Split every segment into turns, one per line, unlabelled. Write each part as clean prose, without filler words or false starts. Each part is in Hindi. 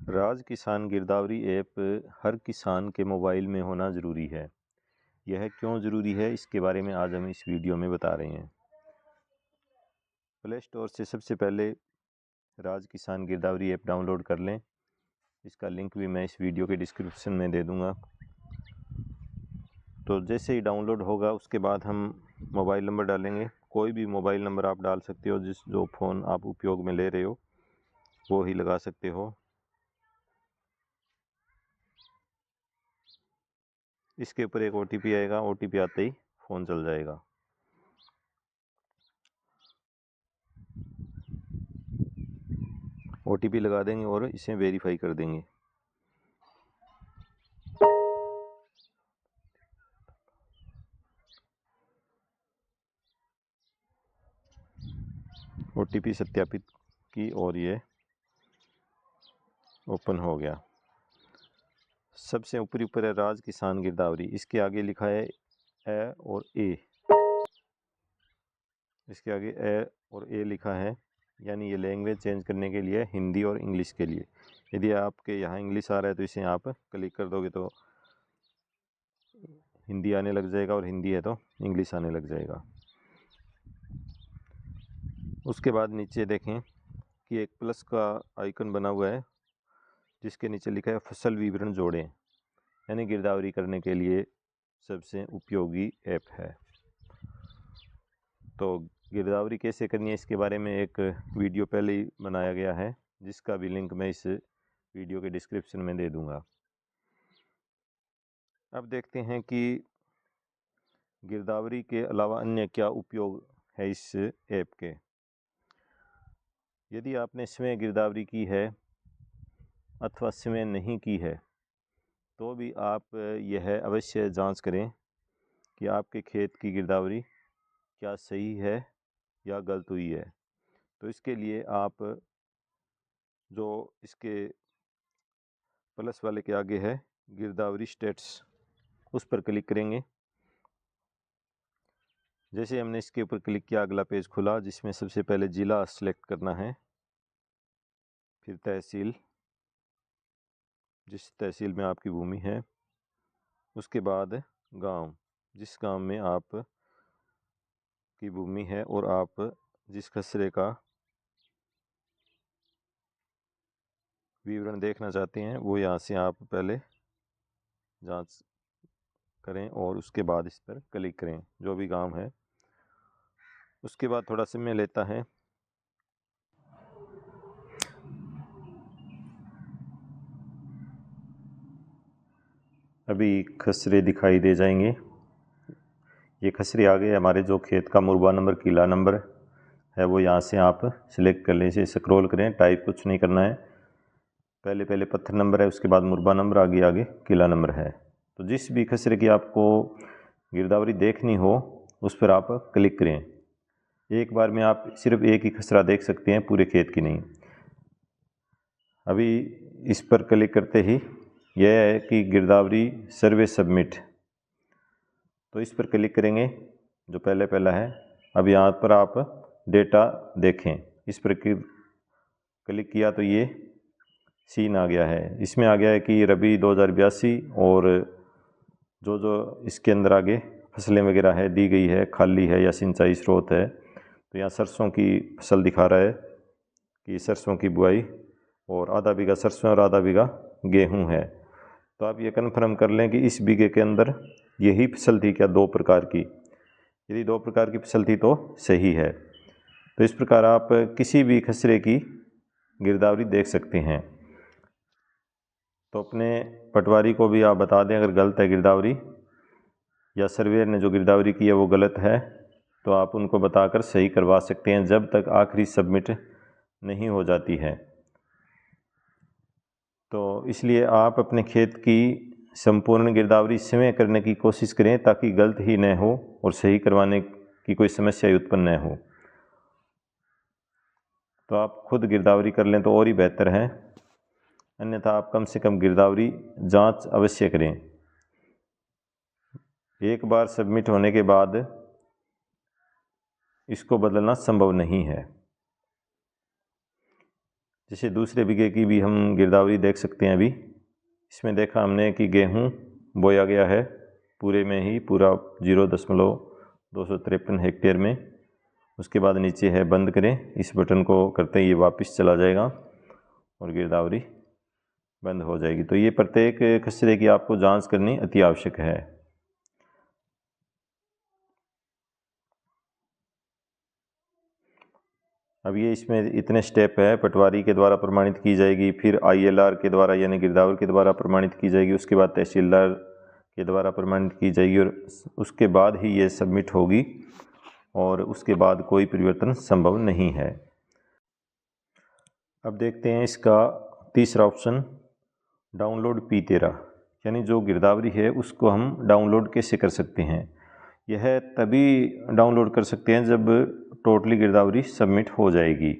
राज किसान गिरदावरी ऐप हर किसान के मोबाइल में होना ज़रूरी है। यह क्यों ज़रूरी है, इसके बारे में आज हम इस वीडियो में बता रहे हैं। प्ले स्टोर से सबसे पहले राज किसान गिरदावरी ऐप डाउनलोड कर लें। इसका लिंक भी मैं इस वीडियो के डिस्क्रिप्शन में दे दूंगा। तो जैसे ही डाउनलोड होगा उसके बाद हम मोबाइल नंबर डालेंगे। कोई भी मोबाइल नंबर आप डाल सकते हो, जो फ़ोन आप उपयोग में ले रहे हो वो ही लगा सकते हो। इसके ऊपर एक OTP आएगा, OTP आते ही फ़ोन चल जाएगा। OTP लगा देंगे और इसे वेरीफाई कर देंगे। OTP सत्यापित की और ये ओपन हो गया। सबसे ऊपरी ऊपर है राज किसान गिरदावरी, इसके आगे लिखा है ए और ए। इसके आगे ए और ए लिखा है, यानी ये लैंग्वेज चेंज करने के लिए हिंदी और इंग्लिश के लिए। यदि आपके यहाँ इंग्लिश आ रहा है तो इसे आप क्लिक कर दोगे तो हिंदी आने लग जाएगा, और हिंदी है तो इंग्लिश आने लग जाएगा। उसके बाद नीचे देखें कि एक प्लस का आइकन बना हुआ है, जिसके नीचे लिखा है फसल विवरण जोड़ें, यानी गिरदावरी करने के लिए सबसे उपयोगी ऐप है। तो गिरदावरी कैसे करनी है, इसके बारे में एक वीडियो पहले ही बनाया गया है, जिसका भी लिंक मैं इस वीडियो के डिस्क्रिप्शन में दे दूंगा। अब देखते हैं कि गिरदावरी के अलावा अन्य क्या उपयोग है इस ऐप के। यदि आपने स्वयं गिरदावरी की है अथवा स्वयं नहीं की है तो भी आप यह अवश्य जांच करें कि आपके खेत की गिरदावरी क्या सही है या गलत हुई है। तो इसके लिए आप जो इसके प्लस वाले के आगे है गिरदावरी स्टेट्स, उस पर क्लिक करेंगे। जैसे हमने इसके ऊपर क्लिक किया, अगला पेज खुला, जिसमें सबसे पहले ज़िला सेलेक्ट करना है, फिर तहसील, जिस तहसील में आपकी भूमि है, उसके बाद गांव, जिस गांव में आप की भूमि है और आप जिस खसरे का विवरण देखना चाहते हैं वो यहाँ से आप पहले जांच करें और उसके बाद इस पर क्लिक करें, जो भी गांव है। उसके बाद थोड़ा समय लेता है। अभी खसरे दिखाई दे जाएंगे। ये खसरे आ गए। हमारे जो खेत का मुरबा नंबर, किला नंबर है, वो यहाँ से आप सिलेक्ट कर लें। इसे स्क्रॉल करें, टाइप कुछ नहीं करना है। पहले पहले पत्थर नंबर है, उसके बाद मुरबा नंबर, आगे आगे किला नंबर है। तो जिस भी खसरे की आपको गिरदावरी देखनी हो उस पर आप क्लिक करें। एक बार में आप सिर्फ एक ही खसरा देख सकते हैं, पूरे खेत की नहीं। अभी इस पर क्लिक करते ही यह है कि गिरदावरी सर्वे सबमिट, तो इस पर क्लिक करेंगे जो पहला है। अब यहाँ पर आप डेटा देखें, इस पर क्लिक किया तो ये सीन आ गया है। इसमें आ गया है कि रबी 2082 और जो इसके अंदर आगे फसलें वगैरह है दी गई है, खाली है या सिंचाई स्रोत है। तो यहाँ सरसों की फसल दिखा रहा है कि सरसों की बुआई, और आधा बीघा सरसों और आधा बीघा गेहूँ है। तो आप ये कन्फर्म कर लें कि इस बीघे के अंदर यही फसल थी क्या, 2 प्रकार की। यदि 2 प्रकार की फसल थी तो सही है। तो इस प्रकार आप किसी भी खसरे की गिरदावरी देख सकते हैं। तो अपने पटवारी को भी आप बता दें, अगर गलत है गिरदावरी या सर्वेयर ने जो गिरदावरी की है वो गलत है, तो आप उनको बताकर सही करवा सकते हैं, जब तक आखिरी सबमिट नहीं हो जाती है। तो इसलिए आप अपने खेत की संपूर्ण गिरदावरी स्वयं करने की कोशिश करें, ताकि गलत ही न हो और सही करवाने की कोई समस्या उत्पन्न न हो। तो आप खुद गिरदावरी कर लें तो और ही बेहतर है, अन्यथा आप कम से कम गिरदावरी जांच अवश्य करें। एक बार सबमिट होने के बाद इसको बदलना संभव नहीं है। जैसे दूसरे बीघे की भी हम गिरदावरी देख सकते हैं। अभी इसमें देखा हमने कि गेहूँ बोया गया है पूरे में ही, पूरा 0.253 हेक्टेयर में। उसके बाद नीचे है बंद करें, इस बटन को करते ही ये वापस चला जाएगा और गिरदावरी बंद हो जाएगी। तो ये प्रत्येक खसरे की आपको जांच करनी अति आवश्यक है। अब ये इसमें इतने स्टेप है, पटवारी के द्वारा प्रमाणित की जाएगी, फिर ILR के द्वारा यानी गिरदावर के द्वारा प्रमाणित की जाएगी, उसके बाद तहसीलदार के द्वारा प्रमाणित की जाएगी और उसके बाद ही ये सबमिट होगी और उसके बाद कोई परिवर्तन संभव नहीं है। अब देखते हैं इसका तीसरा ऑप्शन, डाउनलोड P13, यानी जो गिरदावरी है उसको हम डाउनलोड कैसे कर सकते हैं। यह तभी डाउनलोड कर सकते हैं जब टोटली गिरदावरी सबमिट हो जाएगी,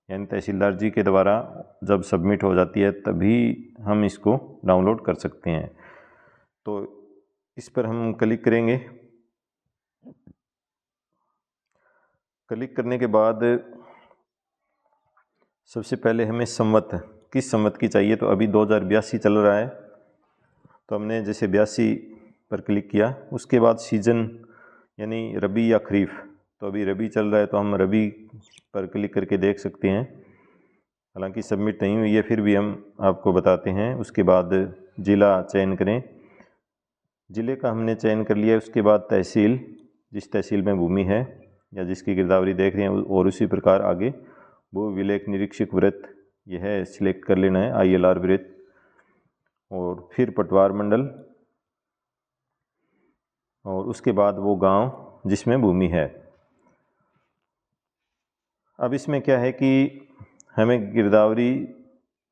यानी तहसीलदार जी के द्वारा जब सबमिट हो जाती है तभी हम इसको डाउनलोड कर सकते हैं। तो इस पर हम क्लिक करेंगे। क्लिक करने के बाद सबसे पहले हमें संवत, किस संवत की चाहिए, तो अभी 2082 चल रहा है, तो हमने जैसे 82 पर क्लिक किया। उसके बाद सीजन यानी रबी या खरीफ, तो अभी रबी चल रहा है तो हम रबी पर क्लिक करके देख सकते हैं। हालांकि सबमिट नहीं हुई है, फिर भी हम आपको बताते हैं। उसके बाद ज़िला चयन करें, ज़िले का हमने चयन कर लिया। उसके बाद तहसील, जिस तहसील में भूमि है या जिसकी गिरदावरी देख रहे हैं, और उसी प्रकार आगे भू विलेख निरीक्षक वृत्त यह सिलेक्ट कर लेना है, ILR वृत्त, और फिर पटवार मंडल, और उसके बाद वो गांव जिसमें भूमि है। अब इसमें क्या है कि हमें गिरदावरी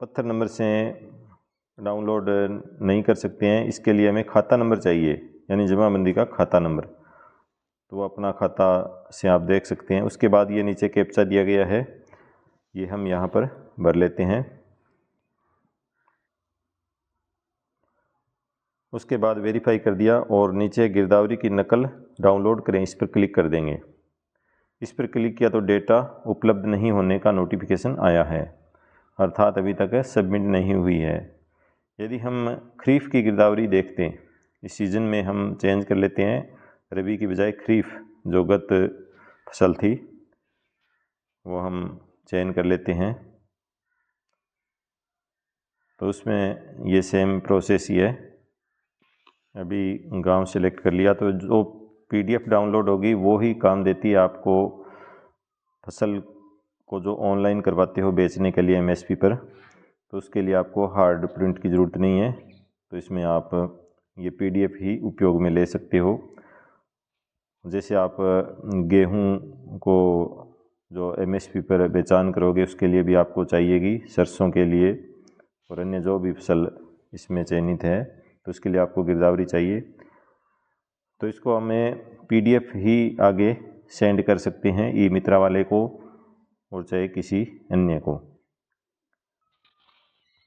पत्थर नंबर से डाउनलोड नहीं कर सकते हैं, इसके लिए हमें खाता नंबर चाहिए, यानी जमाबंदी का खाता नंबर। तो वो अपना खाता से आप देख सकते हैं। उसके बाद ये नीचे कैप्चा दिया गया है, ये हम यहाँ पर भर लेते हैं। उसके बाद वेरीफाई कर दिया और नीचे गिरदावरी की नकल डाउनलोड करें, इस पर क्लिक कर देंगे। इस पर क्लिक किया तो डेटा उपलब्ध नहीं होने का नोटिफिकेशन आया है, अर्थात अभी तक सबमिट नहीं हुई है। यदि हम खरीफ की गिरदावरी देखते हैं, इस सीज़न में हम चेंज कर लेते हैं, रबी की बजाय खरीफ जो गत फसल थी वो हम चयन कर लेते हैं। तो उसमें ये सेम प्रोसेस ही है। अभी गांव सेलेक्ट कर लिया, तो जो PDF डाउनलोड होगी वो ही काम देती है आपको फसल को जो ऑनलाइन करवाते हो बेचने के लिए MSP पर। तो उसके लिए आपको हार्ड प्रिंट की ज़रूरत नहीं है, तो इसमें आप ये PDF ही उपयोग में ले सकते हो। जैसे आप गेहूं को जो MSP पर बेचान करोगे उसके लिए भी आपको चाहिएगी, सरसों के लिए और अन्य जो भी फसल इसमें चयनित है तो उसके लिए आपको गिरदावरी चाहिए। तो इसको हमें PDF ही आगे सेंड कर सकते हैं, ई-मित्रा वाले को और चाहे किसी अन्य को।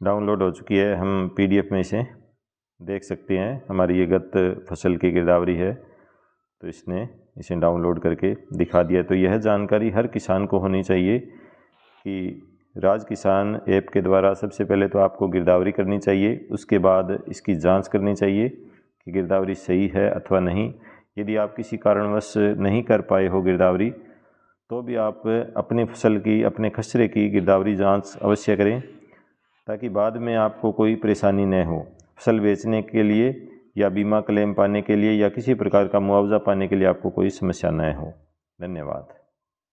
डाउनलोड हो चुकी है, हम PDF में इसे देख सकते हैं। हमारी ये गत फसल की गिरदावरी है, तो इसने इसे डाउनलोड करके दिखा दिया। तो यह जानकारी हर किसान को होनी चाहिए कि राज किसान ऐप के द्वारा सबसे पहले तो आपको गिरदावरी करनी चाहिए, उसके बाद इसकी जांच करनी चाहिए कि गिरदावरी सही है अथवा नहीं। यदि आप किसी कारणवश नहीं कर पाए हो गिरदावरी, तो भी आप अपनी फसल की, अपने खसरे की गिरदावरी जांच अवश्य करें, ताकि बाद में आपको कोई परेशानी न हो। फसल बेचने के लिए या बीमा क्लेम पाने के लिए या किसी प्रकार का मुआवजा पाने के लिए आपको कोई समस्या न हो। धन्यवाद।